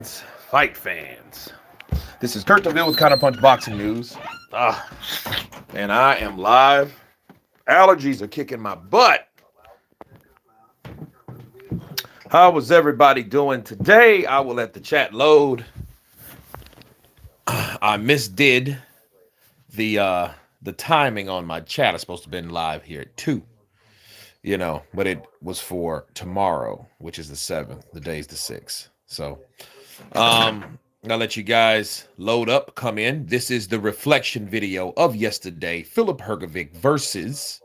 Fight fans. This is Kurt DeVille with Counterpunch Boxing News. And I am live. Allergies are kicking my butt. How was everybody doing today? I will let the chat load. I misdid the timing on my chat. It's supposed to have been live here at 2. But it was for tomorrow, which is the 7th. The day's the 6th. So I'll let you guys load up, come in. This is the reflection video of yesterday. Filip Hrgovic versus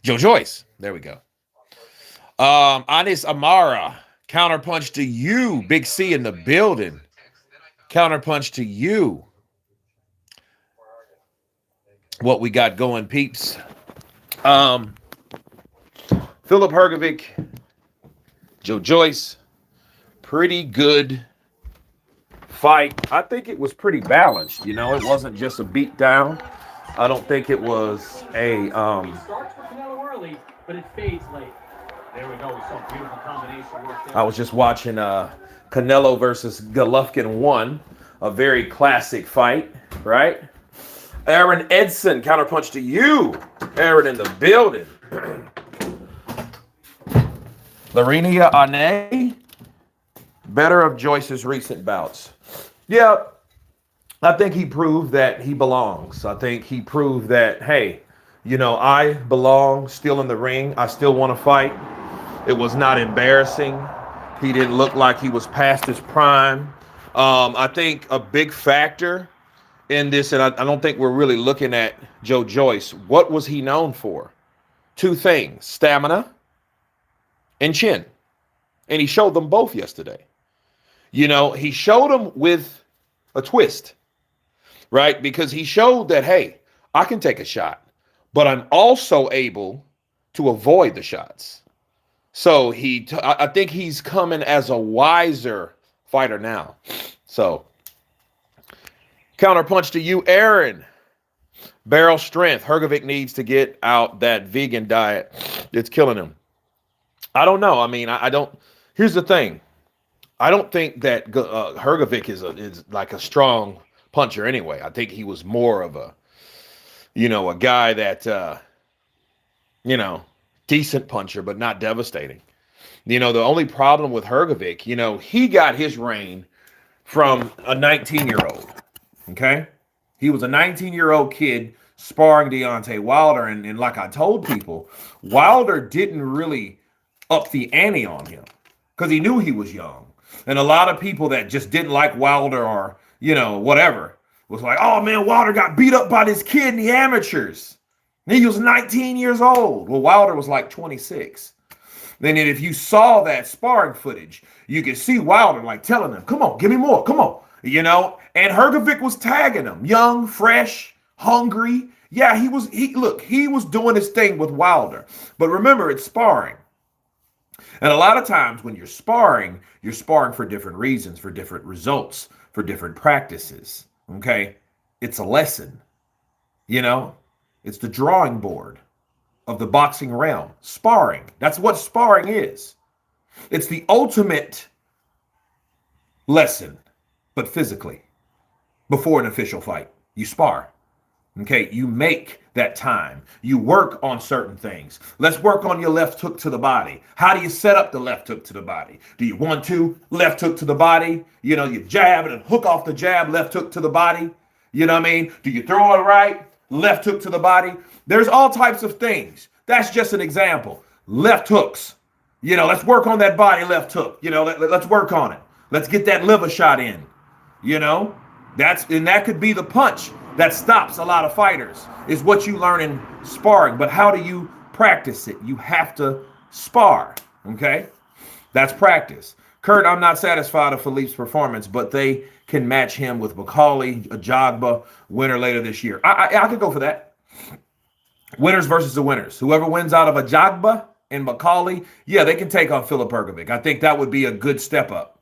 Joyce. There we go. Anis Amara, counterpunch to you. Big C in the building. Counterpunch to you. What we got going, peeps. Filip Hrgovic, Joyce, pretty good fight. I think it was pretty balanced. It wasn't just a beat down. I don't think it was a It starts for Canelo early, but it fades late. There we go. Some beautiful combination work there. I was just watching Canelo versus Golovkin 1, a very classic fight, right? Aaron Edson, counterpunch to you. Aaron in the building. Larinia Ane, better of Joyce's recent bouts. Yeah, I think he proved that he belongs. I think he proved that, hey, I belong still in the ring. I still want to fight. It was not embarrassing. He didn't look like he was past his prime. I think a big factor in this, and I don't think we're really looking at Joyce. What was he known for? 2 things: stamina and chin. And he showed them both yesterday. He showed them with a twist, right? Because he showed that, hey, I can take a shot, but I'm also able to avoid the shots. So I think he's coming as a wiser fighter now. So counterpunch to you, Aaron. Barrel strength. Hrgovic needs to get out that vegan diet. It's killing him. I don't know. I don't. Here's the thing. I don't think that Hrgovic is like a strong puncher anyway. I think he was more of a guy that, decent puncher, but not devastating. The only problem with Hrgovic, he got his reign from a 19-year-old. Okay? He was a 19-year-old kid sparring Deontay Wilder. And like I told people, Wilder didn't really up the ante on him because he knew he was young. And a lot of people that just didn't like Wilder or, whatever, was like, oh, man, Wilder got beat up by this kid in the amateurs. And he was 19 years old. Well, Wilder was like 26. Then if you saw that sparring footage, you could see Wilder like telling him, come on, give me more, come on. And Hergovic was tagging him, young, fresh, hungry. Yeah, he was doing his thing with Wilder. But remember, it's sparring. And a lot of times when you're sparring for different reasons, for different results, for different practices. Okay? It's a lesson. It's the drawing board of the boxing realm. Sparring. That's what sparring is. It's the ultimate lesson, but physically. Before an official fight, you spar. Okay, you make that time. You work on certain things. Let's work on your left hook to the body. How do you set up the left hook to the body? Do you want to left hook to the body? You jab and hook off the jab, left hook to the body. You know what I mean? Do you throw it right? Left hook to the body. There's all types of things. That's just an example. Left hooks. Let's work on that body left hook. Let's work on it. Let's get that liver shot in. That could be the punch that stops a lot of fighters, is what you learn in sparring. But how do you practice it? You have to spar, okay? That's practice. Kurt, I'm not satisfied with Filip's performance, but they can match him with McCauley, a Jogba winner later this year. I could go for that. Winners versus the winners. Whoever wins out of a Jogba and McCauley, yeah, they can take on Filip Hrgovic. I think that would be a good step up.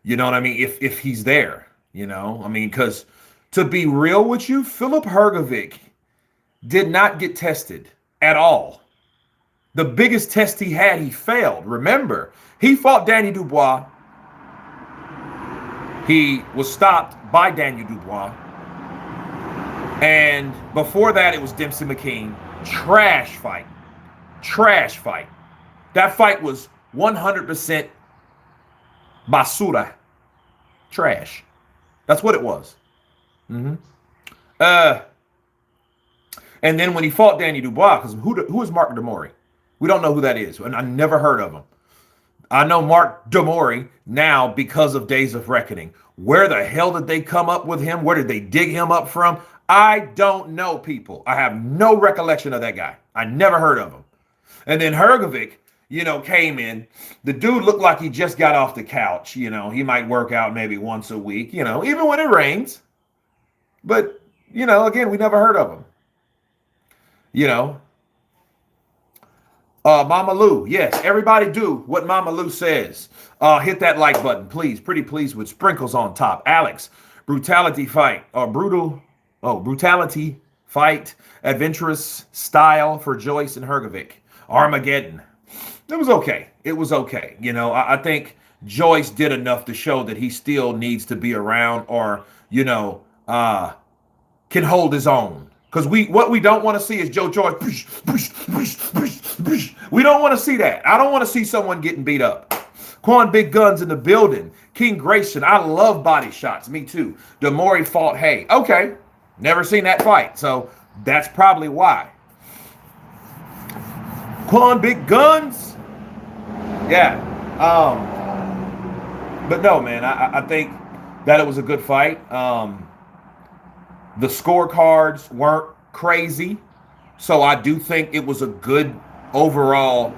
You know what I mean? If he's there, because to be real with you, Filip Hrgovic did not get tested at all. The biggest test he had, he failed. Remember, He fought Danny Dubois. He was stopped by Daniel Dubois. And before that, it was Dempsey McKean. Trash fight. Trash fight. That fight was 100% basura. Trash. That's what it was. And then when he fought Danny Dubois, because who is Mark Demori? We don't know who that is, and I never heard of him. I know Mark Demori now because of Days of Reckoning. Where the hell did they come up with him? Where did they dig him up from? I don't know, people. I have no recollection of that guy. I never heard of him. And then Hrgovic, came in. The dude looked like he just got off the couch. He might work out maybe once a week, even when it rains. But, again, we never heard of him. Mama Lou, yes, everybody do what Mama Lou says. Hit that like button, please. Pretty please with sprinkles on top. Alex, brutality fight, brutality fight, adventurous style for Joyce and Hrgovic. Armageddon. It was okay. It was okay. I think Joyce did enough to show that he still needs to be around or, can hold his own. Because what we don't want to see is Joe Joyce. We don't want to see that. I don't want to see someone getting beat up. Quan Big Guns in the building. King Grayson. I love body shots. Me too. Demori fought Hay. Okay. Never seen that fight. So that's probably why. Quan Big Guns. Yeah. But no, man. I think that it was a good fight. The scorecards weren't crazy. So I do think it was a good overall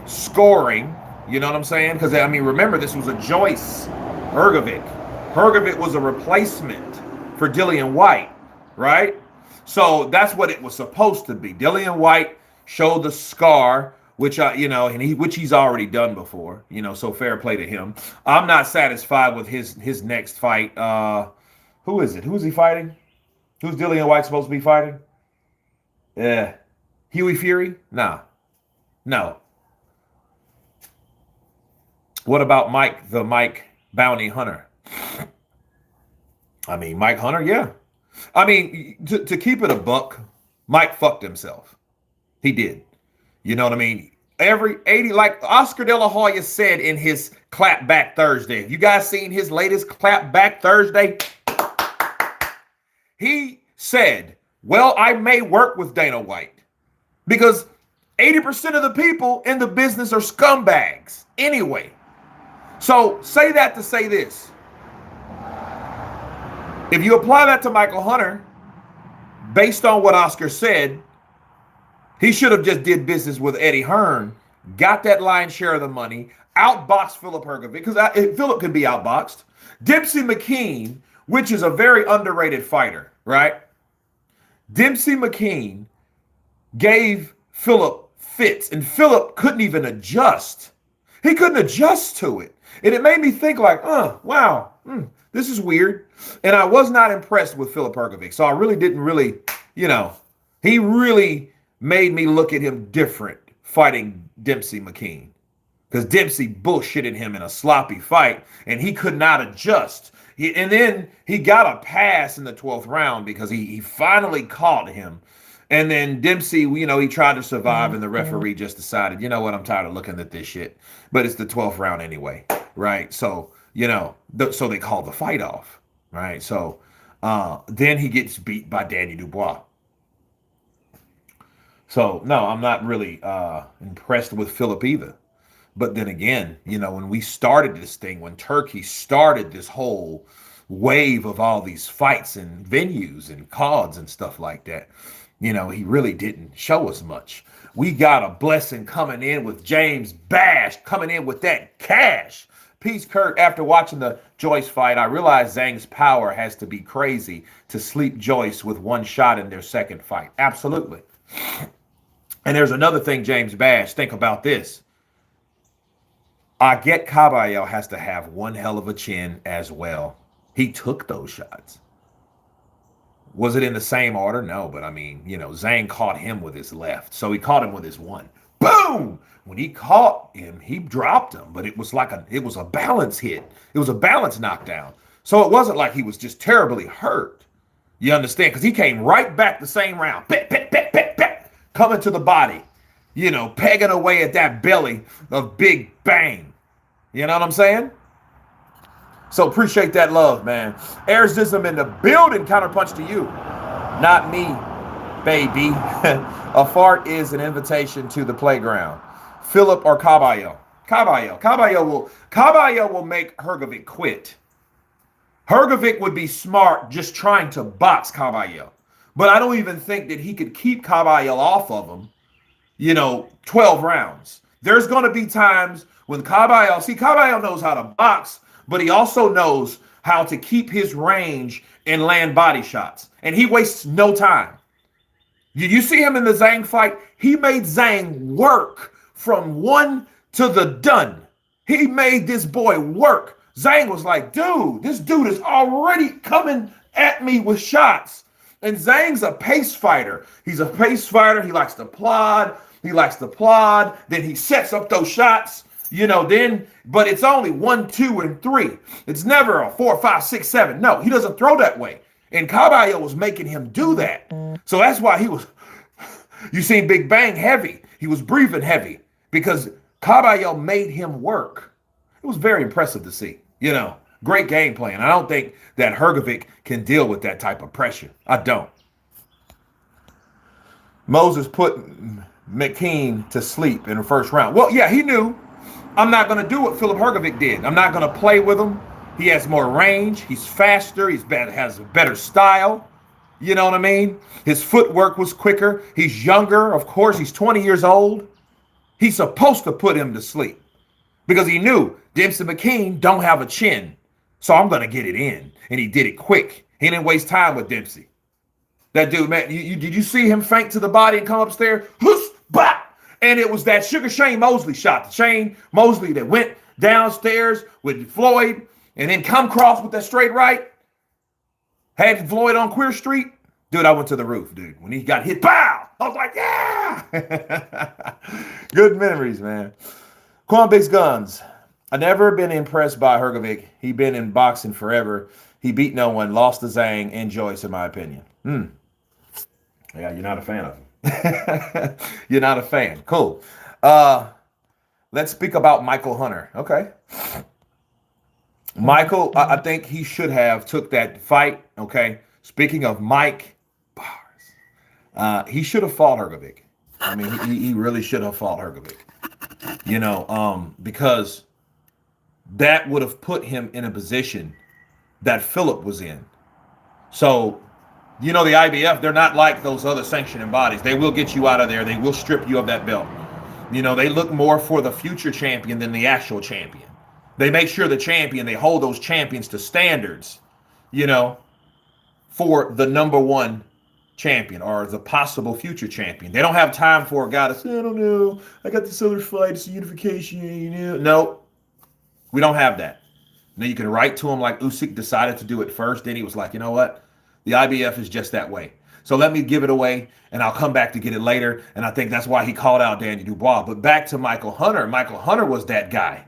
scoring. You know what I'm saying? Because, remember, this was a Joyce Hrgovic. Hrgovic was a replacement for Dillian White, right? So that's what it was supposed to be. Dillian White showed the scar, which which he's already done before. So fair play to him. I'm not satisfied with his next fight. Who is it? Who is he fighting? Who's Dillian White supposed to be fighting? Huey Fury? Nah. No. What about Mike, the Mike Bounty Hunter? Mike Hunter, yeah. To keep it a buck, Mike fucked himself. He did. You know what I mean? Every 80, like Oscar De La Hoya said in his Clap Back Thursday. Have you guys seen his latest Clap Back Thursday? He said, well, I may work with Dana White because 80% of the people in the business are scumbags anyway. So say that to say this. If you apply that to Michael Hunter, based on what Oscar said, he should have just did business with Eddie Hearn, got that lion's share of the money, outboxed Filip Hrgovic, because Filip could be outboxed. Dempsey McKean, which is a very underrated fighter, right? Dempsey McKean gave Filip fits, and Filip couldn't even adjust. He couldn't adjust to it. And it made me think like, wow, this is weird. And I was not impressed with Filip Hrgovic. So I really didn't he really made me look at him different fighting Dempsey McKean. Because Dempsey bullshitted him in a sloppy fight, and he could not adjust. And then he got a pass in the 12th round because he finally caught him. And then Dempsey, he tried to survive, and the referee just decided, you know what, I'm tired of looking at this shit. But it's the 12th round anyway, right? So, so they called the fight off, right? So then he gets beat by Danny Dubois. So, no, I'm not really impressed with Filip either. But then again, when we started this thing, when Turkey started this whole wave of all these fights and venues and cards and stuff like that, he really didn't show us much. We got a blessing coming in with James Bash coming in with that cash. Peace, Kurt. After watching the Joyce fight, I realized Zhang's power has to be crazy to sleep Joyce with one shot in their second fight. Absolutely. And there's another thing, James Bash. Think about this. I get Caballero has to have one hell of a chin as well. He took those shots. Was it in the same order? No, but Zhang caught him with his left. So he caught him with his one. boom. When he caught him, he dropped him, but it was a balance hit. It was a balance knockdown. So it wasn't like he was just terribly hurt. You understand? Because he came right back the same round. Coming to the body. Pegging away at that belly of Big Bang. You know what I'm saying? So appreciate that love, man. Airsism in the building. Counterpunch to you. Not me, baby. A fart is an invitation to the playground. Filip or Caballo? Caballo will make Hrgovic quit. Hergovic would be smart just trying to box Caballo. But I don't even think that he could keep Caballo off of him, 12 rounds. There's going to be times when Caballo knows how to box, but he also knows how to keep his range and land body shots. And he wastes no time. You see him in the Zhang fight? He made Zhang work from one to the done. He made this boy work. Zhang was like, dude, this dude is already coming at me with shots. And Zhang's a pace fighter. He's a pace fighter. He likes to plod. Then he sets up those shots, but it's only 1, 2, and 3. It's never a 4, 5, 6, 7. No, he doesn't throw that way. And Caballo was making him do that. So that's why you seen Big Bang heavy. He was breathing heavy because Caballo made him work. It was very impressive to see, great game plan. I don't think that Hrgovic can deal with that type of pressure. I don't. Moses put McKean to sleep in the first round. Well, yeah, he knew. I'm not going to do what Filip Hrgovic did. I'm not going to play with him. He has more range. He's faster. Has a better style. You know what I mean? His footwork was quicker. He's younger. Of course, he's 20 years old. He's supposed to put him to sleep because he knew Dempsey McKean don't have a chin. So I'm going to get it in. And he did it quick. He didn't waste time with Dempsey. That dude, man, did you see him feint to the body and come upstairs? Whoos, bah! And it was that Sugar Shane Mosley shot. The Shane Mosley that went downstairs with Floyd and then come across with that straight right. Had Floyd on Queer Street. Dude, I went to the roof, dude. When he got hit, pow! I was like, yeah! Good memories, man. Quan Big's Guns. I never been impressed by Hrgovic. He been in boxing forever. He beat no one, lost to Zhang and Joyce, in my opinion. Yeah, you're not a fan of him. You're not a fan. Cool. Let's speak about Michael Hunter. Okay. Michael, I think he should have took that fight. Okay. Speaking of Mike Bars, he should have fought Hrgovic. I mean, he really should have fought Hrgovic. Because that would have put him in a position that Filip was in. So, the IBF, they're not like those other sanctioning bodies. They will get you out of there. They will strip you of that belt. They look more for the future champion than the actual champion. They make sure they hold those champions to standards, for the number one champion or the possible future champion. They don't have time for a guy to say, I don't know, I got this other fight, it's a unification, No, we don't have that. Now you can write to him like Usyk decided to do it first. Then he was like, you know what? The IBF is just that way. So let me give it away, and I'll come back to get it later. And I think that's why he called out Danny Dubois. But back to Michael Hunter. Michael Hunter was that guy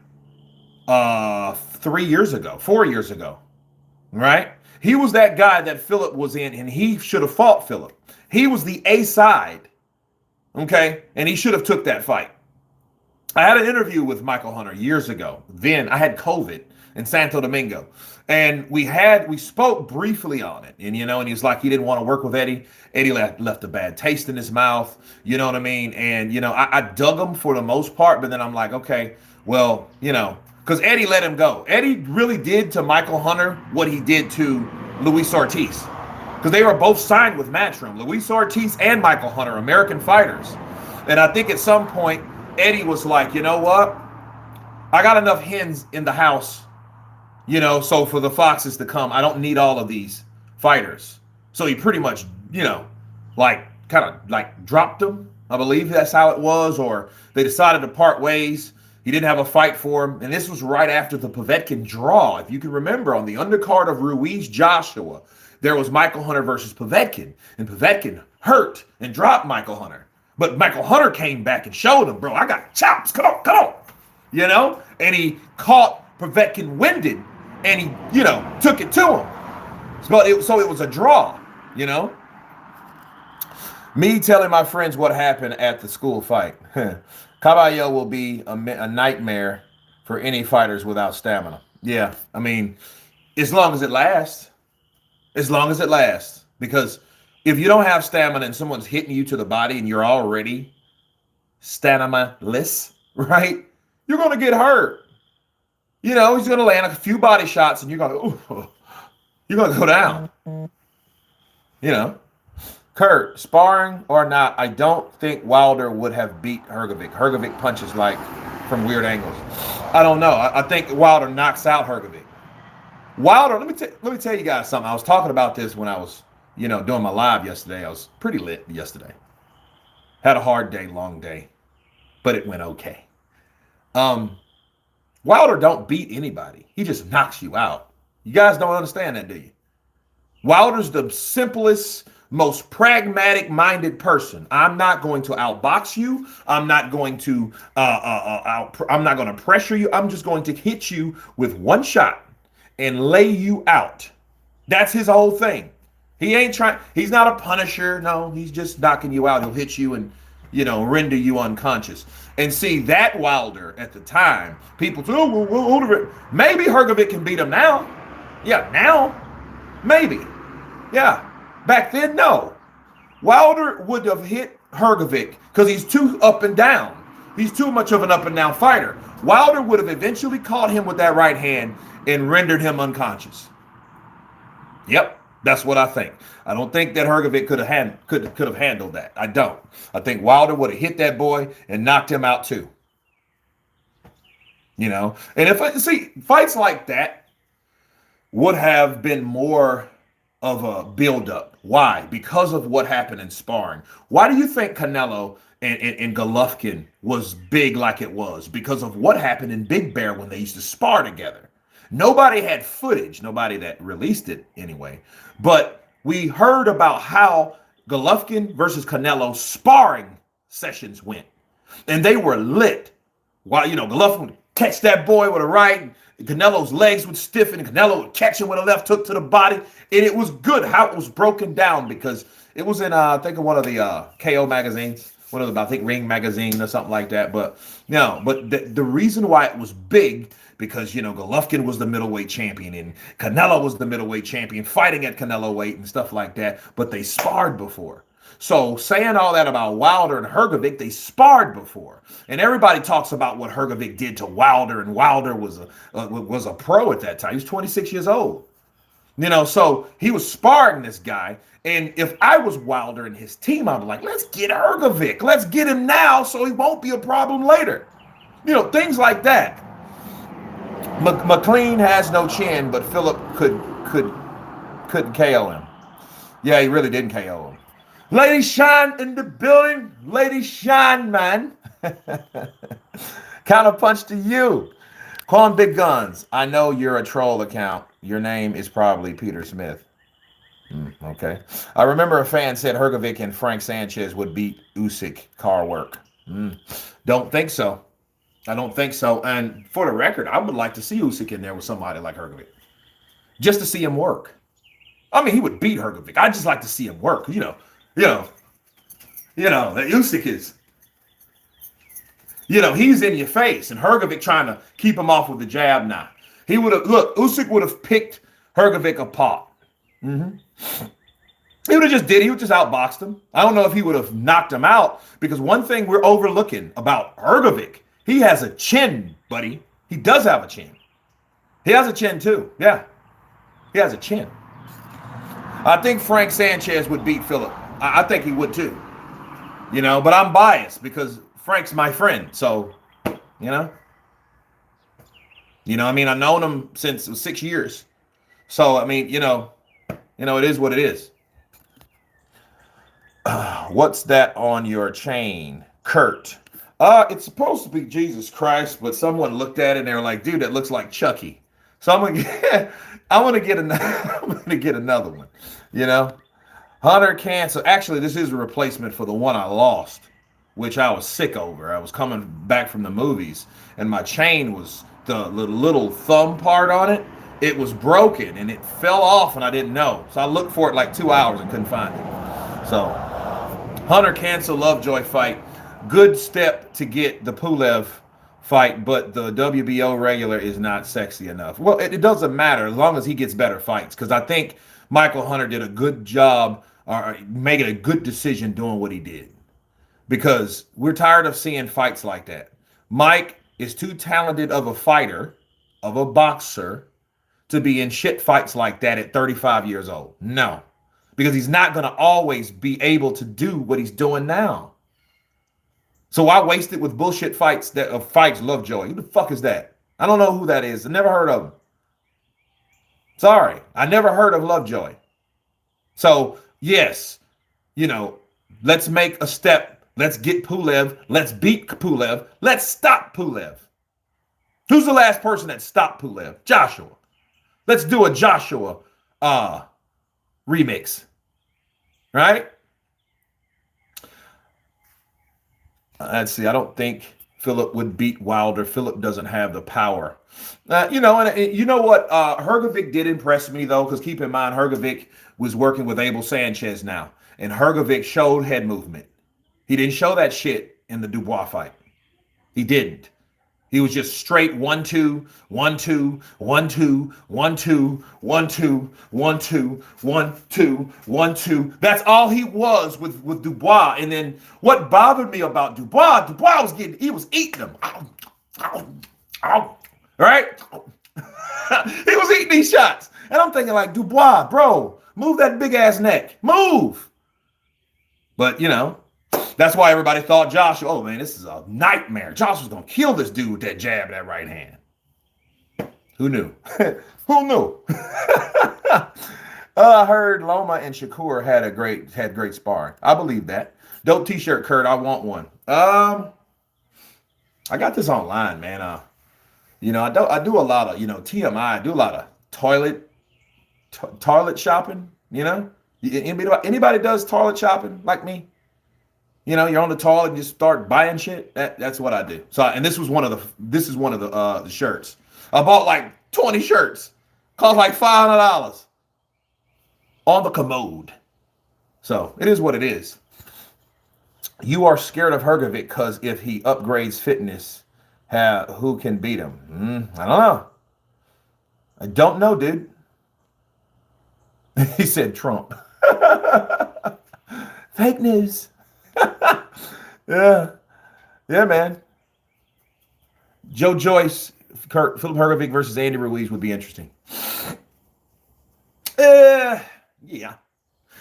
4 years ago, right? He was that guy that Filip was in, and he should have fought Filip. He was the A side, okay? And he should have took that fight. I had an interview with Michael Hunter years ago. Then I had COVID in Santo Domingo. And we spoke briefly on it. And, and he was like, he didn't want to work with Eddie. Eddie left a bad taste in his mouth. You know what I mean? And, I dug him for the most part. But then I'm like, okay, well, because Eddie let him go. Eddie really did to Michael Hunter what he did to Luis Ortiz. Because they were both signed with Matchroom. Luis Ortiz and Michael Hunter, American fighters. And I think at some point, Eddie was like, you know what? I got enough hens in the house, so for the foxes to come, I don't need all of these fighters. So he pretty much, dropped them. I believe that's how it was, or they decided to part ways. He didn't have a fight for him. And this was right after the Povetkin draw. If you can remember, on the undercard of Ruiz Joshua, there was Michael Hunter versus Povetkin. And Povetkin hurt and dropped Michael Hunter. But Michael Hunter came back and showed him, bro, I got chops. Come on, come on. You know? And he caught Povetkin winded and he, you know, took it to him. So it was a draw, you know? Me telling my friends what happened at the school fight. Caballo will be a nightmare for any fighters without stamina. Yeah, I mean, as long as it lasts. As long as it lasts. Because if you don't have stamina and someone's hitting you to the body and you're already stamina-less, right? You're going to get hurt. You know, he's going to land a few body shots and you're going to go down. You know. Kurt, sparring or not, I don't think Wilder would have beat Hrgovic. Hrgovic punches like from weird angles. I don't know. I think Wilder knocks out Hrgovic. Wilder, let me tell you guys something. I was talking about this when I was, you know, doing my live yesterday. I was pretty lit yesterday. Had a hard day, long day, but it went okay. Wilder don't beat anybody. He just knocks you out. You guys don't understand that, do you? Wilder's the simplest, most pragmatic-minded person. I'm not going to outbox you. I'm not going to I'm not going to pressure you. I'm just going to hit you with one shot and lay you out. That's his whole thing. He ain't trying. He's not a punisher. No, he's just knocking you out. He'll hit you and, you know, render you unconscious. And see, that Wilder at the time, people say, oh, well, maybe Hergovic can beat him now. Yeah, now, maybe. Yeah. Back then, no. Wilder would have hit Hergovic because he's too up and down. He's too much of an up and down fighter. Wilder would have eventually caught him with that right hand and rendered him unconscious. Yep, that's what I think. I don't think that Hergovic could have handled that. I don't. I think Wilder would have hit that boy and knocked him out too. You know, and fights like that would have been more of a build-up. Why? Because of what happened in sparring. Why do you think Canelo and Golovkin was big like it was? Because of what happened in Big Bear when they used to spar together. Nobody had footage, nobody that released it anyway. But we heard about how Golovkin versus Canelo sparring sessions went. And they were lit. While, you know, Golovkin would catch that boy with a right, Canelo's legs would stiffen, and Canelo would catch him with a left hook to the body. And it was good how it was broken down because it was in, I think, one of the KO magazines, one of the, I think, Ring magazine or something like that. But no, but the reason why it was big, because, you know, Golovkin was the middleweight champion and Canelo was the middleweight champion fighting at Canelo weight and stuff like that. But they sparred before. So saying all that about Wilder and Hrgovic, they sparred before. And everybody talks about what Hrgovic did to Wilder, and Wilder was a pro at that time. He was 26 years old. You know, so he was sparring this guy. And if I was Wilder and his team, I'd be like, let's get Hrgovic. Let's get him now so he won't be a problem later. You know, things like that. McLean has no chin, but Filip couldn't KO him. Yeah, he really didn't KO him. Lady Shine in the building. Lady Shine, man. Counter punch to you. Quan Big Guns. I know you're a troll account. Your name is probably Peter Smith. Okay. I remember a fan said Hrgovic and Frank Sanchez would beat Usyk car work. Don't think so. I don't think so. And for the record, I would like to see Usyk in there with somebody like Hrgovic. Just to see him work. I mean, he would beat Hrgovic. I'd just like to see him work. You know, that Usyk is, he's in your face, and Hrgovic trying to keep him off with the jab now. Usyk would have picked Hrgovic apart. He would have just outboxed him. I don't know if he would have knocked him out, because one thing we're overlooking about Hrgovic, he has a chin, buddy. He does have a chin. He has a chin too. Yeah, he has a chin. I think Frank Sanchez would beat Filip. I think he would too, but I'm biased because Frank's my friend. So, I mean, I've known him since 6 years. So, I mean, it is what it is. What's that on your chain, Kurt? It's supposed to be Jesus Christ, but someone looked at it and they were like, dude, that looks like Chucky. So I'm gonna get another one, Hunter canceled. Actually, this is a replacement for the one I lost. which I was sick over. I was coming back from the movies, and my chain was the little thumb part on it. It was broken, and it fell off, and I didn't know. So I looked for it like 2 hours and couldn't find it. So Hunter cancel Lovejoy fight. Good step to get the Pulev fight, but the WBO regular is not sexy enough. Well, it doesn't matter as long as he gets better fights, because I think Michael Hunter did a good job or making a good decision doing what he did, because we're tired of seeing fights like that. Mike is too talented of a fighter, of a boxer, to be in shit fights like that at 35 years old. No, because he's not going to always be able to do what he's doing now. So I wasted with bullshit fights fights Lovejoy. Who the fuck is that? I don't know who that is. I never heard of him. Sorry, I never heard of Lovejoy. So yes, let's make a step. Let's get Pulev. Let's beat Pulev. Let's stop Pulev. Who's the last person that stopped Pulev? Joshua. Let's do a Joshua remix. Right? Let's see. I don't think Filip would beat Wilder. Filip doesn't have the power. And you know what? Hrgovic did impress me, though, because keep in mind, Hrgovic was working with Abel Sanchez now. And Hrgovic showed head movement. He didn't show that shit in the Dubois fight. He didn't. He was just straight 1-2, 1-2, 1-2, 1-2, 1-2, 1-2, 1-2, 1-2. That's all he was with Dubois. And then what bothered me about Dubois he was eating them. Right? He was eating these shots. And I'm thinking like, Dubois, bro, move that big ass neck. Move. But, that's why everybody thought Joshua, oh, man, this is a nightmare. Joshua's going to kill this dude with that jab, that right hand. Who knew? Who knew? I heard Loma and Shakur had great sparring. I believe that. Dope t-shirt, Kurt. I want one. I got this online, man. I do a lot of, TMI. I do a lot of toilet shopping, Anybody does toilet shopping like me? You're on the toilet and just start buying shit. That's what I do. So, and this is one of the shirts. I bought like 20 shirts. Cost like $500 on the commode. So it is what it is. You are scared of Hergovic because if he upgrades fitness, who can beat him? I don't know. I don't know, dude. He said Trump. Fake news. Yeah, man. Joyce, Filip Hrgovic versus Andy Ruiz would be interesting. Yeah,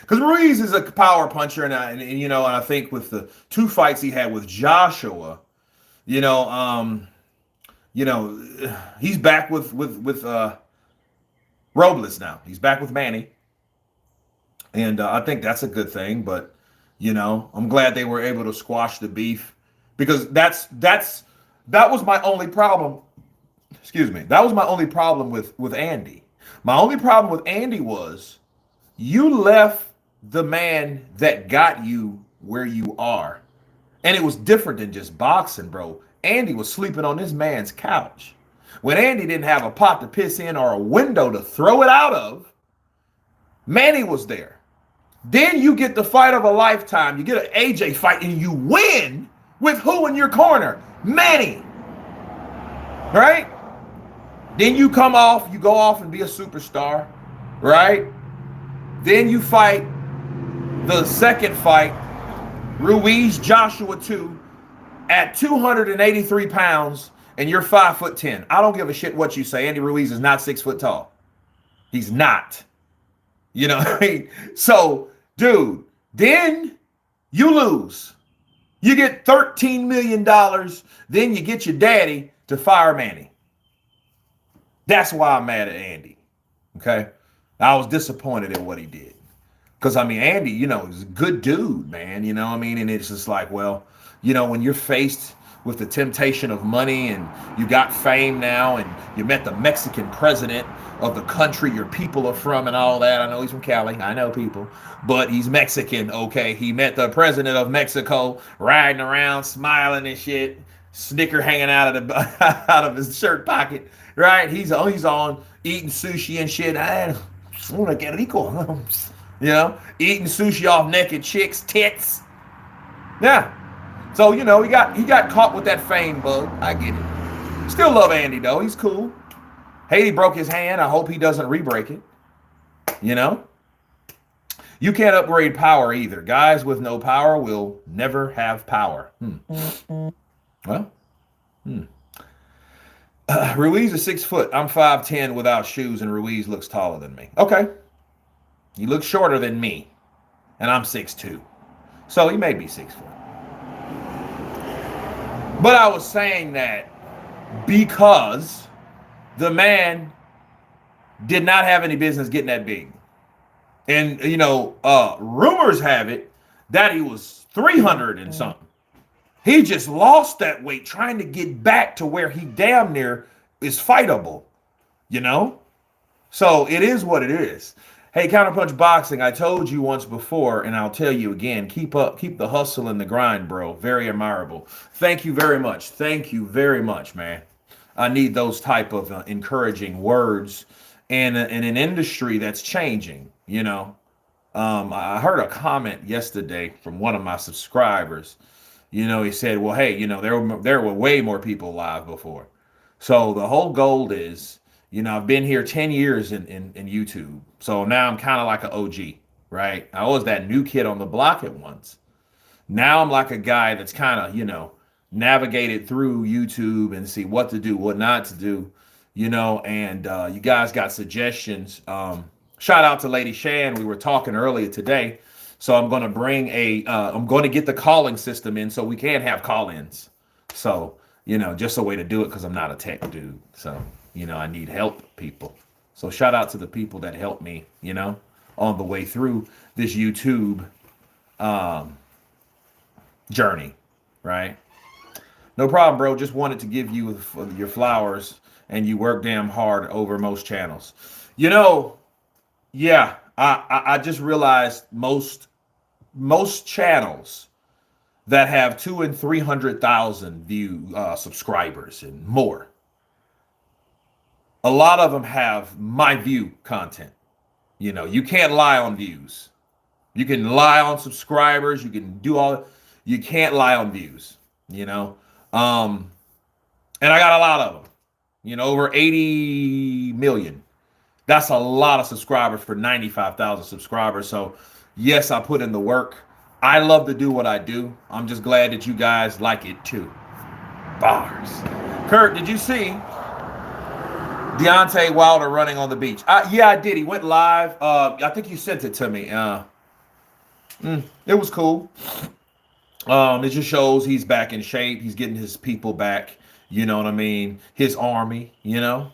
because Ruiz is a power puncher, and I think with the 2 fights he had with Joshua, he's back with Robles now. He's back with Manny, and I think that's a good thing, but. I'm glad they were able to squash the beef, because that was my only problem. Excuse me. That was my only problem with Andy. My only problem with Andy was you left the man that got you where you are. And it was different than just boxing, bro. Andy was sleeping on this man's couch. When Andy didn't have a pot to piss in or a window to throw it out of, Manny was there. Then you get the fight of a lifetime. You get an AJ fight and you win with who in your corner? Manny. Right? Then you go off and be a superstar. Right? Then you fight the second fight, Ruiz Joshua 2, at 283 pounds, and you're 5'10". I don't give a shit what you say. Andy Ruiz is not 6 foot tall. He's not. So, dude, then you lose. You get $13 million. Then you get your daddy to fire Manny. That's why I'm mad at Andy. Okay? I was disappointed in what he did. Because, Andy, he's a good dude, man. And it's just like, well, when you're faced with the temptation of money, and you got fame now, and you met the Mexican president of the country your people are from and all that. I know he's from Cali. I know people. But he's Mexican, okay? He met the president of Mexico riding around, smiling and shit, snicker hanging out of the out of his shirt pocket, right? He's on eating sushi and shit. I want to get rico, you know, eating sushi off naked chicks' tits. Yeah. So, you know, he got caught with that fame bug. I get it. Still love Andy, though. He's cool. Haiti broke his hand. I hope he doesn't re-break it. You know? You can't upgrade power either. Guys with no power will never have power. Well, Ruiz is 6 foot. I'm 5'10" without shoes, and Ruiz looks taller than me. Okay. He looks shorter than me, and I'm 6'2". So he may be 6 foot. But I was saying that because the man did not have any business getting that big. And, you know, rumors have it that he was 300 and something. He just lost that weight trying to get back to where he damn near is fightable, you know? So it is what it is. Hey, Counterpunch Boxing, I told you once before, and I'll tell you again, keep the hustle and the grind, bro. Very admirable. Thank you very much. Thank you very much, man. I need those type of encouraging words in an industry that's changing, you know. I heard a comment yesterday from one of my subscribers. You know, he said, well, hey, you know, there were way more people live before. So the whole goal is, you know, I've been here 10 years in YouTube. So now I'm kind of like an OG, right? I was that new kid on the block at once. Now I'm like a guy that's kind of, you know, navigated through YouTube and see what to do, what not to do, you know, and you guys got suggestions. Shout out to Lady Shan. We were talking earlier today. So I'm going to bring I'm going to get the calling system in so we can have call-ins. So, you know, just a way to do it because I'm not a tech dude. So, you know, I need help, people. So shout out to the people that helped me, you know, on the way through this YouTube journey, right? No problem, bro. Just wanted to give you your flowers, and you work damn hard over most channels. You know, yeah, I just realized most channels that have 200,000 and 300,000 subscribers and more, a lot of them have my view content. You know, you can't lie on views. You can lie on subscribers. You can do all. You can't lie on views. You know, and I got a lot of them. You know, over 80 million. That's a lot of subscribers for 95,000 subscribers. So, yes, I put in the work. I love to do what I do. I'm just glad that you guys like it too. Bars. Kurt, did you see Deontay Wilder running on the beach? Yeah, I did. He went live. I think you sent it to me. It was cool. It just shows he's back in shape. He's getting his people back. You know what I mean? His army, you know?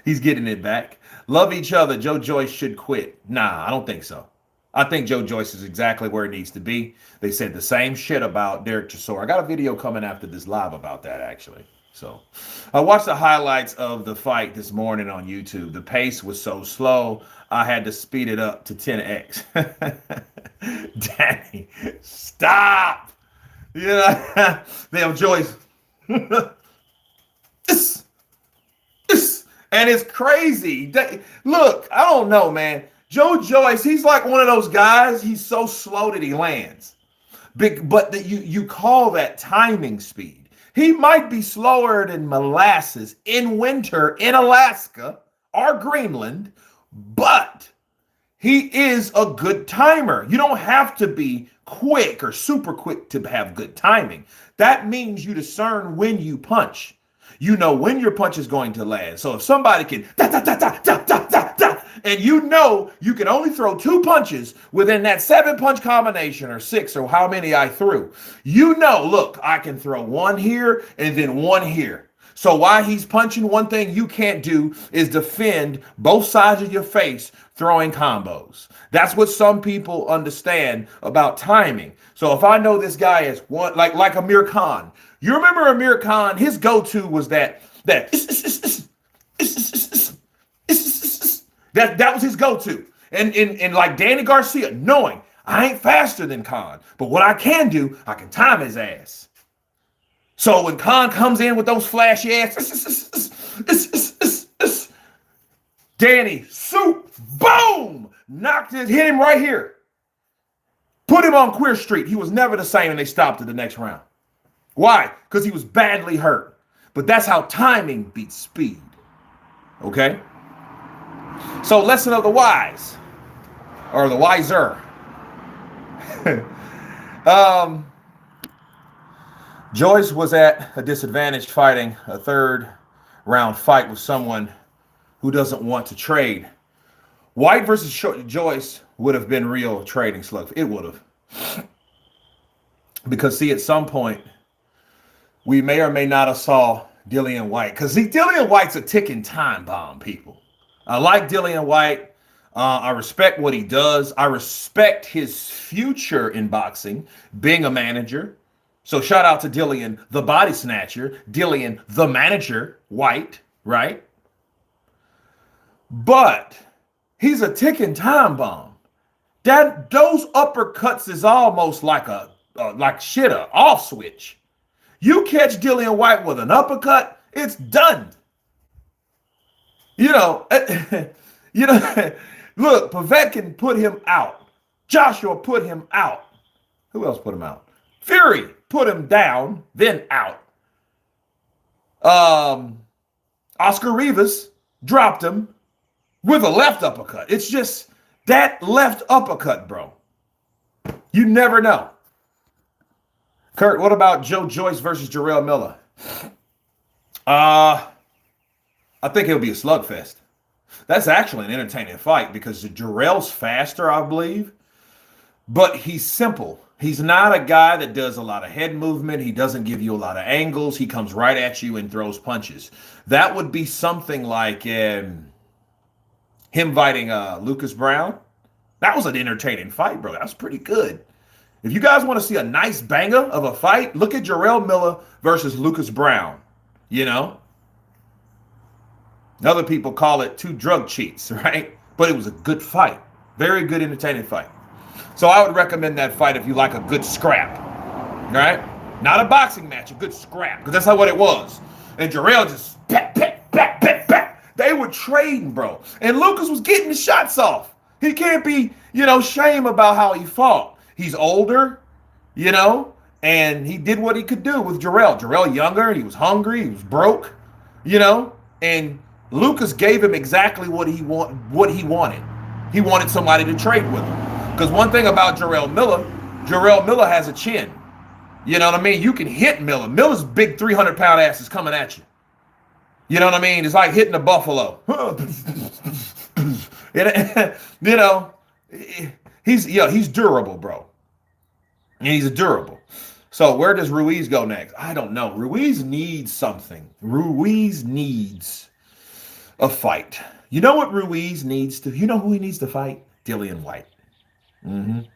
He's getting it back. Love each other. Joe Joyce should quit. Nah, I don't think so. I think Joe Joyce is exactly where he needs to be. They said the same shit about Derek Chisora. I got a video coming after this live about that, actually. So I watched the highlights of the fight this morning on YouTube. The pace was so slow, I had to speed it up to 10x. Danny, stop. You know, damn Joyce. And it's crazy. Look, I don't know, man. Joe Joyce, he's like one of those guys. He's so slow that he lands. But you call that timing speed. He might be slower than molasses in winter in Alaska or Greenland, but he is a good timer. You don't have to be quick or super quick to have good timing. That means you discern when you punch. You know when your punch is going to land. So if somebody can and you know you can only throw 2 punches within that 7-punch combination or 6 or how many I threw, you know, look, I can throw 1 here and then 1 here. So while he's punching, one thing you can't do is defend both sides of your face throwing combos. That's what some people understand about timing. So if I know this guy is one, like Amir Khan, You remember Amir Khan? His go-to was that that was his go-to. And like Danny Garcia, knowing I ain't faster than Khan, but what I can do, I can time his ass. So when Khan comes in with those flashy ass, Danny, soup, boom, hit him right here. Put him on Queer Street. He was never the same, and they stopped at the next round. Why? Because he was badly hurt. But that's how timing beats speed. Okay? So lesson of the wise, or the wiser. Joyce was at a disadvantage fighting a third round fight with someone who doesn't want to trade. White versus Joyce would have been real trading slug. It would have. Because, see, at some point, we may or may not have saw Dillian White. Because, see, Dillian White's a ticking time bomb, people. I like Dillian White. I respect what he does. I respect his future in boxing, being a manager. So shout out to Dillian, the body snatcher, Dillian, the manager, White, right? But he's a ticking time bomb. Those uppercuts is almost like a off switch. You catch Dillian White with an uppercut, it's done. Look, Povetkin put him out. Joshua put him out. Who else put him out? Fury put him down, then out. Oscar Rivas dropped him with a left uppercut. It's just that left uppercut, bro. You never know. Kurt, what about Joe Joyce versus Jarrell Miller? I think it'll be a slugfest. That's actually an entertaining fight because Jarrell's faster, I believe, but he's simple. He's not a guy that does a lot of head movement. He doesn't give you a lot of angles. He comes right at you and throws punches. That would be something like him fighting Lucas Brown. That was an entertaining fight, bro. That was pretty good. If you guys want to see a nice banger of a fight, look at Jarrell Miller versus Lucas Brown. Other people call it two drug cheats, right? But it was a good fight. Very good, entertaining fight. So I would recommend that fight if you like a good scrap, right? Not a boxing match, a good scrap, because that's how what it was. And Jarrell just They were trading, bro. And Lucas was getting the shots off. He can't be, shame about how he fought. He's older, and he did what he could do with Jarrell. Jarrell younger, he was hungry, he was broke, and Lucas gave him exactly what he wanted. He wanted somebody to trade with him. Because one thing about Jarrell Miller has a chin. You know what I mean? You can hit Miller. Miller's big 300-pound ass is coming at you. You know what I mean? It's like hitting a buffalo. He's durable, bro. And he's durable. So where does Ruiz go next? I don't know. Ruiz needs something. Ruiz needs a fight. You know what Ruiz needs to? You know who he needs to fight? Dillian White. The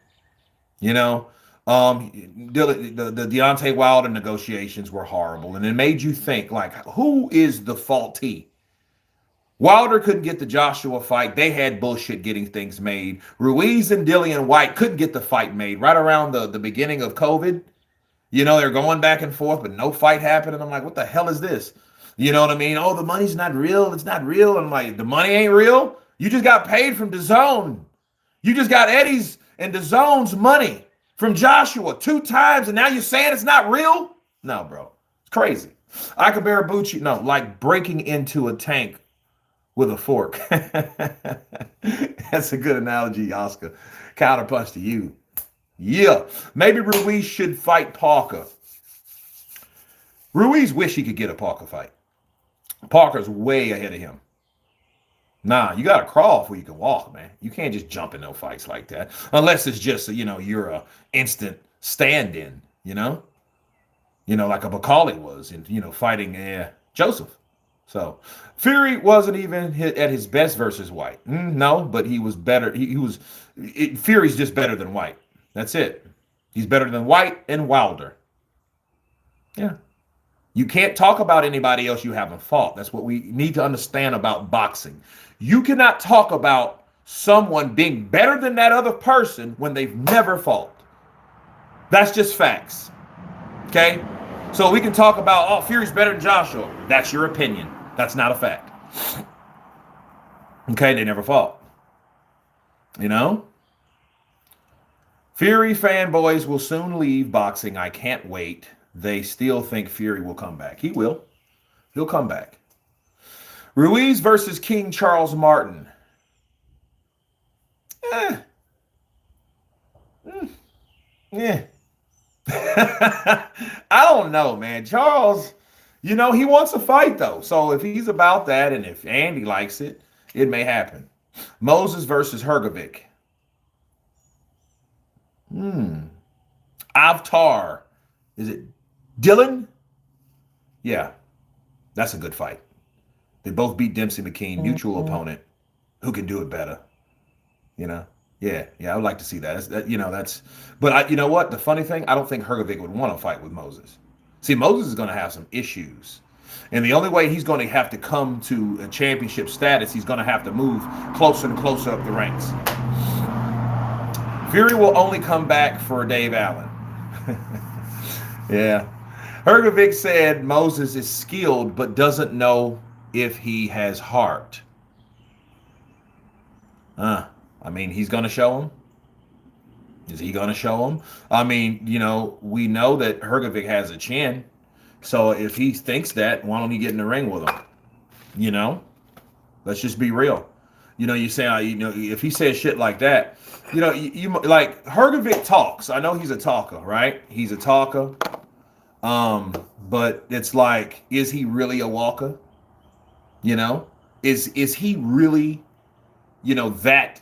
Deontay Wilder negotiations were horrible, and it made you think, like, who is the faulty? Wilder couldn't get the Joshua fight. They had bullshit getting things made. Ruiz and Dillian White couldn't get the fight made right around the beginning of COVID. They're going back and forth, but no fight happened. And I'm like, what the hell is this? You know what I mean? Oh, the money's not real. It's not real. And I'm like, the money ain't real? You just got paid from DAZN. You just got Eddie's and DAZN's money from Joshua 2 times, and now you're saying it's not real? No, bro. It's crazy. Akabarabuchi, no, like breaking into a tank with a fork. That's a good analogy, Oscar. Counterpunch to you. Yeah. Maybe Ruiz should fight Parker. Ruiz wish he could get a Parker fight. Parker's way ahead of him. Nah, you got to crawl before you can walk, man. You can't just jump in no fights like that. Unless it's just, you're a instant stand-in, like a Bakali was, fighting Joseph. So Fury wasn't even at his best versus White. No, but he was better. Fury's just better than White. That's it. He's better than White and Wilder. Yeah, You can't talk about anybody else you haven't fought. That's what we need to understand about boxing. You cannot talk about someone being better than that other person when they've never fought. That's just facts. Okay? So we can talk about, oh, Fury's better than Joshua. That's your opinion. That's not a fact. Okay? They never fought. You know? Fury fanboys will soon leave boxing. I can't wait. They still think Fury will come back. He will. He'll come back. Ruiz versus King Charles Martin. Yeah. I don't know, man. Charles, he wants a fight, though. So if he's about that and if Andy likes it, it may happen. Moses versus Hrgovic. Avtar. Is it Dillian? Yeah. That's a good fight. They both beat Dempsey McKean, mutual opponent. Who can do it better? Yeah, I would like to see that. But you know what? The funny thing, I don't think Hergovic would want to fight with Moses. See, Moses is going to have some issues. And the only way he's going to have to come to a championship status, he's going to have to move closer and closer up the ranks. Fury will only come back for Dave Allen. Yeah. Hergovic said Moses is skilled but doesn't know if he has heart. He's going to show him. Is he going to show him? We know that Hergovic has a chin. So if he thinks that, why don't he get in the ring with him? Let's just be real. You say, if he says shit like that, you like Hergovic talks. I know he's a talker, right? He's a talker. But it's like, is he really a walker? Is he really, that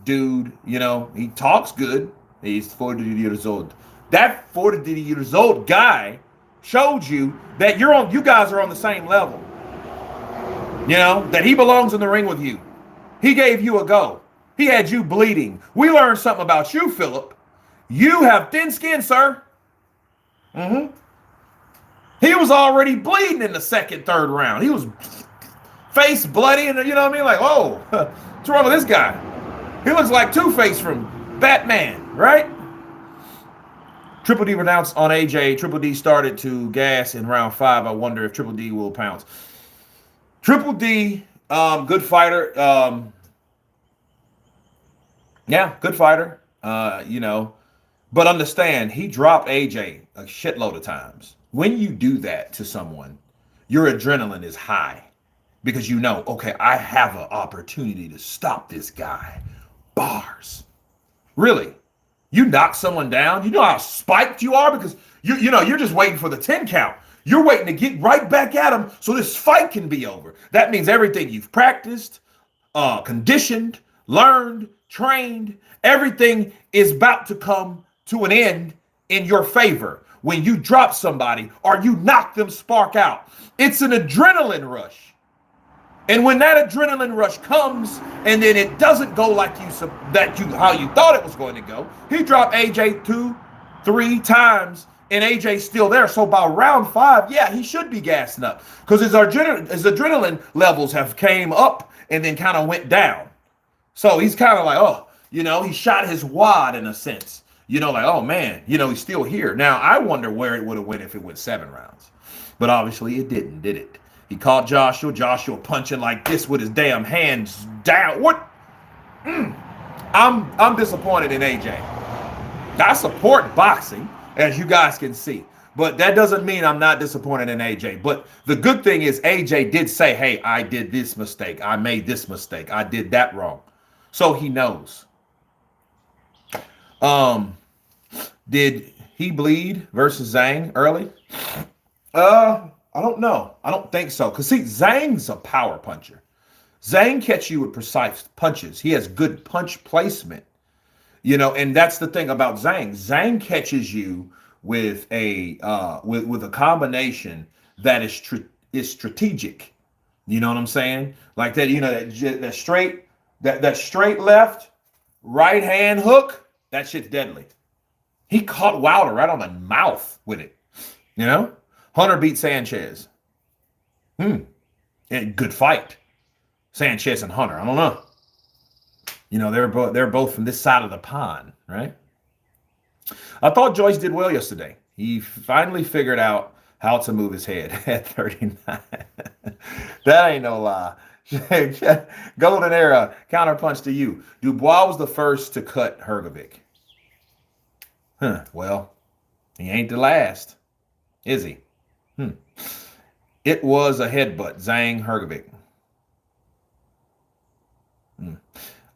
dude? He talks good. He's 40 years old. That 40 years old guy showed you that you guys are on the same level. That he belongs in the ring with you. He gave you a go. He had you bleeding. We learned something about you, Filip. You have thin skin, sir. He was already bleeding in the second, third round. He was face bloody, and like, whoa, what's wrong with this guy? He looks like Two-Face from Batman, right? Triple D renounced on AJ. Triple D started to gas in round 5. I wonder if Triple D will pounce. Triple D, good fighter. Good fighter. But understand, he dropped AJ a shitload of times. When you do that to someone, your adrenaline is high because okay, I have an opportunity to stop this guy. Bars. Really? You knock someone down, you know how spiked you are because you're just waiting for the 10 count. You're waiting to get right back at him so this fight can be over. That means everything you've practiced, conditioned, learned, trained, everything is about to come to an end in your favor when you drop somebody or you knock them spark out. It's an adrenaline rush. And when that adrenaline rush comes and then it doesn't go like how you thought it was going to go, he dropped AJ 2-3 times and AJ's still there. So by round 5, yeah, he should be gassing up because his adrenaline levels have came up and then kind of went down. So he's kind of like, he shot his wad in a sense. Like, oh man, he's still here. Now I wonder where it would have went if it went 7 rounds. But obviously it didn't, did it? He caught Joshua punching like this with his damn hands down. What? I'm disappointed in AJ. I support boxing, as you guys can see. But that doesn't mean I'm not disappointed in AJ. But the good thing is AJ did say, hey, I did this mistake. I made this mistake. I did that wrong. So he knows. Did he bleed versus Zhang early? I don't know. I don't think so. Because, see, Zhang's a power puncher. Zhang catch you with precise punches. He has good punch placement. And that's the thing about Zhang. Zhang catches you with a combination that is strategic. You know what I'm saying? Like that, that straight left, right hand hook, that shit's deadly. He caught Wilder right on the mouth with it. Hunter beat Sanchez. And good fight. Sanchez and Hunter. I don't know. You know, they're both from this side of the pond, right? I thought Joyce did well yesterday. He finally figured out how to move his head at 39. That ain't no lie. Golden era, counterpunch to you. Dubois was the first to cut Hrgovic. Well, he ain't the last, is he? It was a headbutt. Zhang Hrgovic.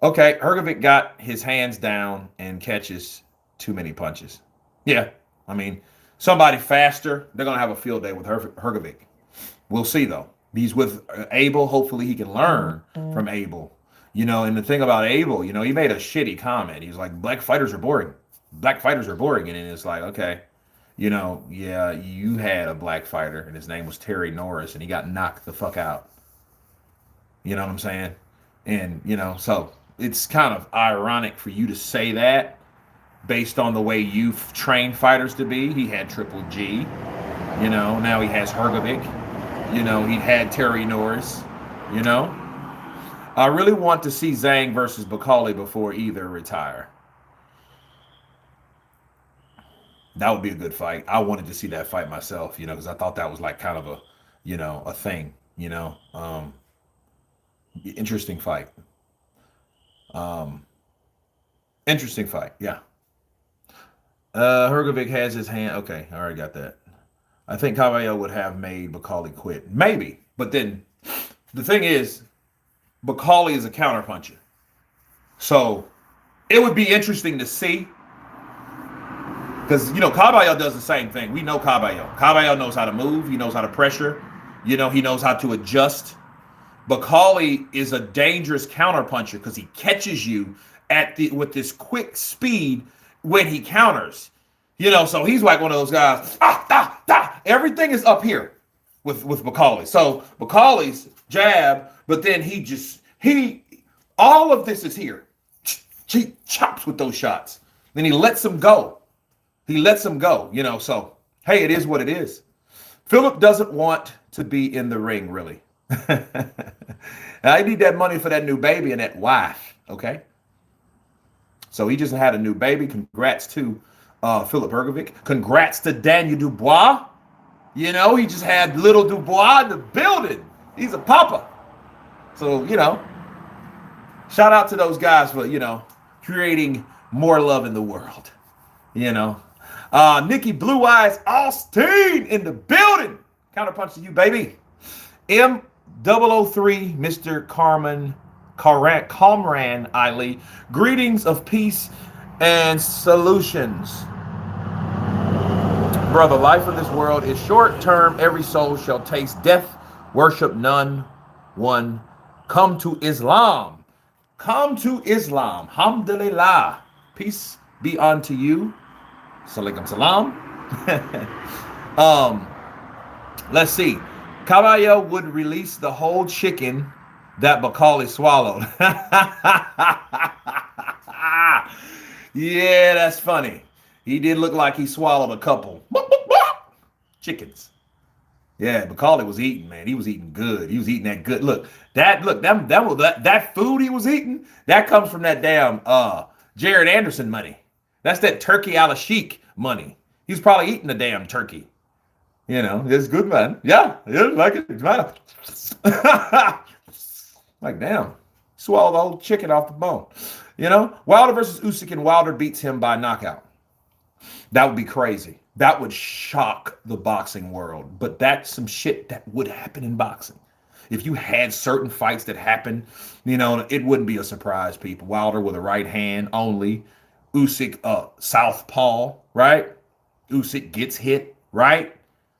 Okay, Hergovic got his hands down and catches too many punches. Yeah, I mean, somebody faster, they're going to have a field day with Hergovic. We'll see, though. He's with Abel. Hopefully he can learn from Abel. You know, and the thing about Abel, you know, he made a shitty comment. He was like, black fighters are boring. Black fighters are boring. And it's like, okay, you know, yeah, you had a black fighter, and his name was Terry Norris, and he got knocked the fuck out. You know what I'm saying? And, you know, so it's kind of ironic for you to say that based on the way you've trained fighters to be. He had Triple G. You know, now he has Hergovic. You know, he had Terry Norris. You know? I really want to see Zhang versus Bakali before either retire. That would be a good fight. I wanted to see that fight myself, you know, because I thought that was like kind of a, you know, a thing, you know. Interesting fight. Interesting fight, yeah. Hrgovic has his hand. Okay, I already got that. I think Caballo would have made Bakali quit. Maybe. But then the thing is, Bakali is a counterpuncher. So it would be interesting to see. Because, you know, Caballo does the same thing. We know Caballo. Caballo knows how to move. He knows how to pressure. You know, he knows how to adjust. Bakali is a dangerous counterpuncher because he catches you with this quick speed when he counters. You know, so he's like one of those guys. Everything is up here with Bakali. So Bakali's jab, but then all of this is here. He chops with those shots. Then he lets him go. He lets him go, you know, so, hey, it is what it is. Filip doesn't want to be in the ring, really. I need that money for that new baby and that wife, okay? So he just had a new baby. Congrats to Filip Hrgovic. Congrats to Daniel Dubois. You know, he just had little Dubois in the building. He's a papa. So, you know, shout out to those guys for, you know, creating more love in the world, you know. Nikki Blue Eyes Austin in the building. Counterpunch to you, baby. M003, Mr. Comran Ali. Greetings of peace and solutions. Brother, life of this world is short term. Every soul shall taste death. Worship none. One. Come to Islam. Come to Islam. Alhamdulillah. Peace be unto you. Salaikum salam. Let's see. Caballo would release the whole chicken that Bakali swallowed. Yeah, that's funny. He did look like he swallowed a couple chickens. Yeah, Bakali was eating, man. He was eating good. He was eating that good. Look, that food he was eating, that comes from that damn Jared Anderson money. That's that turkey a la chic money. He's probably eating the damn turkey. You know, it's good, man. Yeah, like it. Man. Like, damn. Swallowed the whole chicken off the bone. You know, Wilder versus Usyk, and Wilder beats him by knockout. That would be crazy. That would shock the boxing world. But that's some shit that would happen in boxing. If you had certain fights that happen, you know, it wouldn't be a surprise, people. Wilder with a right hand only. Usyk, southpaw, right? Usyk gets hit, right?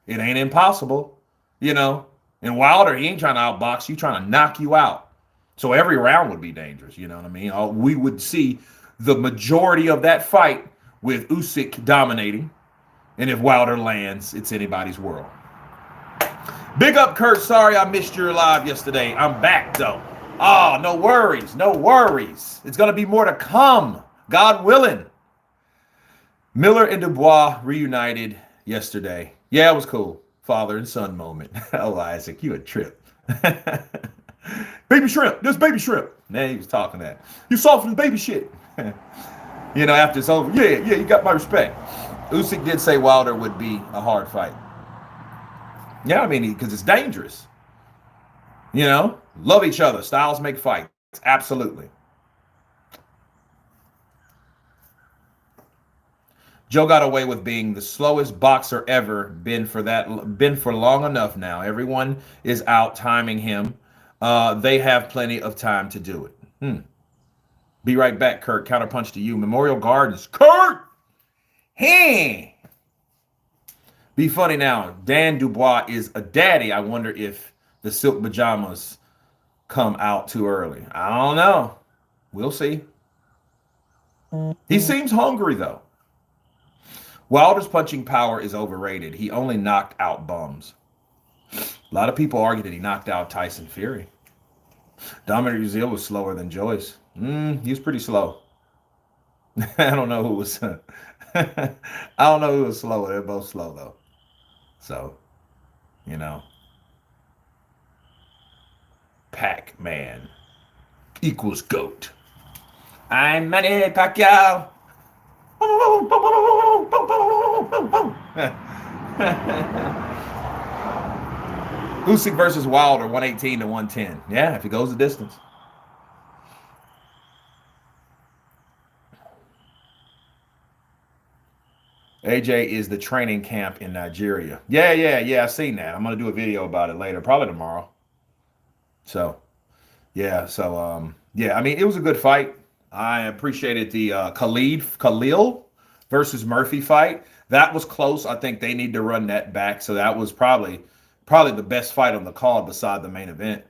It ain't impossible, you know. And Wilder, he ain't trying to outbox you, trying to knock you out. So every round would be dangerous, you know what I mean? We would see the majority of that fight with Usyk dominating. And if Wilder lands, it's anybody's world. Big up, Kurt. Sorry I missed your live yesterday. I'm back, though. Oh, no worries. No worries. It's going to be more to come. God willing. Miller and Dubois reunited yesterday. Yeah, it was cool. father and son moment. Oh, Isaac, you a trip. Baby shrimp. There's baby shrimp. Man, he was talking that. You soft as baby shit. After it's over. Yeah, you got my respect. Usyk did say Wilder would be a hard fight. Yeah, I mean, because it's dangerous. Love each other. Styles make fights. Absolutely. Joe got away with being the slowest boxer ever. Been for long enough now. Everyone is out timing him. They have plenty of time to do it. Be right back, Kurt. Counterpunch to you. Memorial Gardens. Kurt! Hey! Be funny now. Dan Dubois is a daddy. I wonder if the silk pajamas come out too early. I don't know. We'll see. He seems hungry, though. Wilder's punching power is overrated. He only knocked out bums. A lot of people argue that he knocked out Tyson Fury. Dominic Brazil was slower than Joyce. He was pretty slow. I don't know who was. I don't know who was slower. They're both slow though. So, Pac-Man equals GOAT. I'm Manny Pacquiao. Usyk versus Wilder, 118 to 110. Yeah, if he goes the distance. AJ is the training camp in Nigeria. Yeah, I've seen that. I'm going to do a video about it later, probably tomorrow. So, I mean, it was a good fight. I appreciated the Khalil versus Murphy fight. That was close. I think they need to run that back. So that was probably the best fight on the card beside the main event.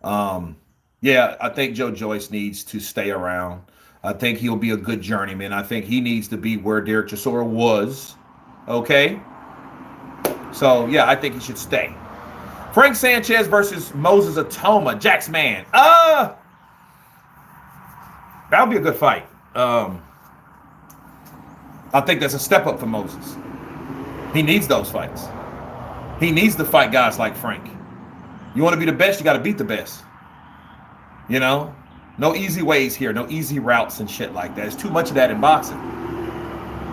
I think Joe Joyce needs to stay around. I think he'll be a good journeyman. I think he needs to be where Derek Chisora was. Okay? So, yeah, I think he should stay. Frank Sanchez versus Moses Atoma. Jack's man. That'll be a good fight. I think that's a step up for Moses. He needs those fights. He needs to fight guys like Frank. You want to be the best, you got to beat the best. No easy ways here, no easy routes and shit like that. There's too much of that in boxing.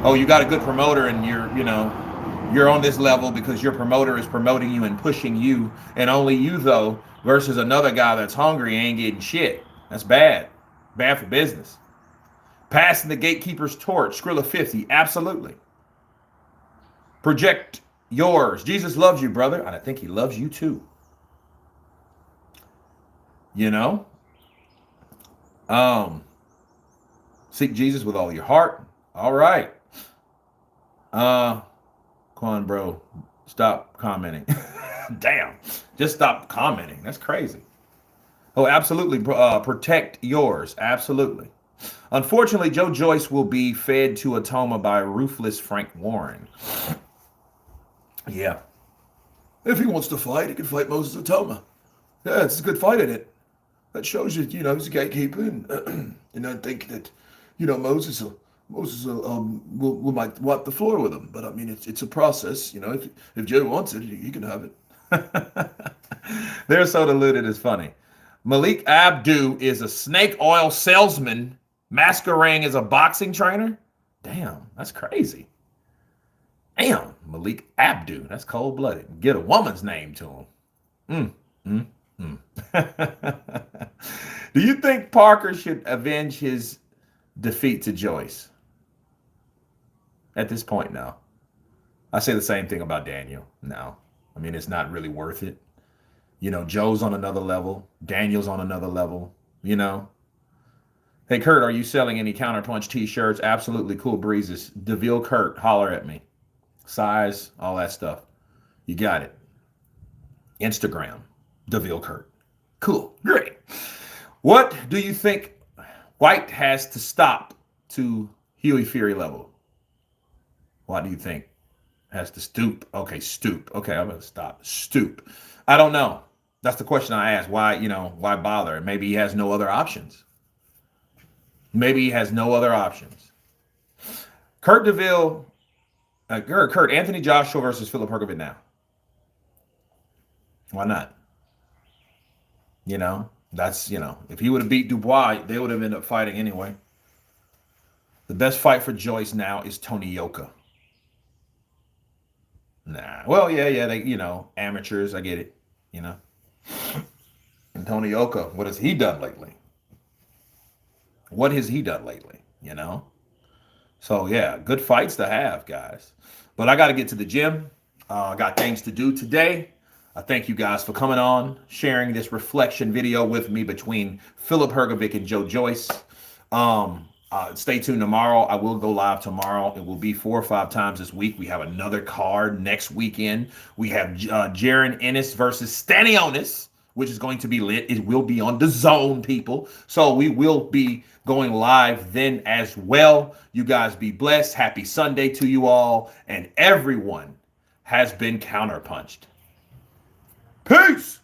Oh, you got a good promoter and you're on this level because your promoter is promoting you and pushing you, and only you though, versus another guy that's hungry and ain't getting shit. That's bad. Bad for business. Passing the gatekeeper's torch. Skrilla 50. Absolutely. Project yours. Jesus loves you, brother. And I think he loves you too. Seek Jesus with all your heart. All right. Come on, bro. Stop commenting. Damn. Just stop commenting. That's crazy. Oh, absolutely. Protect yours. Absolutely. Unfortunately, Joe Joyce will be fed to Atoma by ruthless Frank Warren. Yeah. If he wants to fight, he can fight Moses Atoma. Yeah, it's a good fight in it. That shows you, he's a gatekeeper, and I think that, Moses might wipe the floor with him. But I mean, it's a process. If Joe wants it, he can have it. They're so deluded, it's funny. Malik Abdu is a snake oil salesman masquerading as a boxing trainer. Damn, that's crazy. Damn, Malik Abdu. That's cold-blooded. Get a woman's name to him. Do you think Parker should avenge his defeat to Joyce? At this point, no. I say the same thing about Daniel. No. I mean, it's not really worth it. Joe's on another level. Daniel's on another level. Hey, Kurt, are you selling any Counterpunch t-shirts? Absolutely. Cool breezes. DeVille Kurt, holler at me. Size, all that stuff. You got it. Instagram, DeVille Kurt. Cool. Great. What do you think White has to stop to Huey Fury level? What do you think? Has to stoop. Okay, stoop. Okay, I'm going to stop. Stoop. I don't know. That's the question I asked. Why, why bother? Maybe he has no other options. Maybe he has no other options. Kurt DeVille Kurt, Anthony Joshua versus Filip Hrgovic now. Why not? That's, if he would have beat Dubois, they would have ended up fighting anyway. The best fight for Joyce now is Tony Yoka. Nah. Well, yeah, they, amateurs, I get it, And Tony Yoka, what has he done lately? What has he done lately, So, yeah, good fights to have, guys. But I got to get to the gym. I got things to do today. I thank you guys for coming on, sharing this reflection video with me between Filip Hrgovic and Joyce. Stay tuned tomorrow. I will go live tomorrow. It will be 4 or 5 times this week. We have another card next weekend. We have Jaron Ennis versus Stanionis, which is going to be lit. It will be on the zone, people. So we will be going live then as well. You guys be blessed. Happy Sunday to you all. And everyone has been counterpunched. Peace.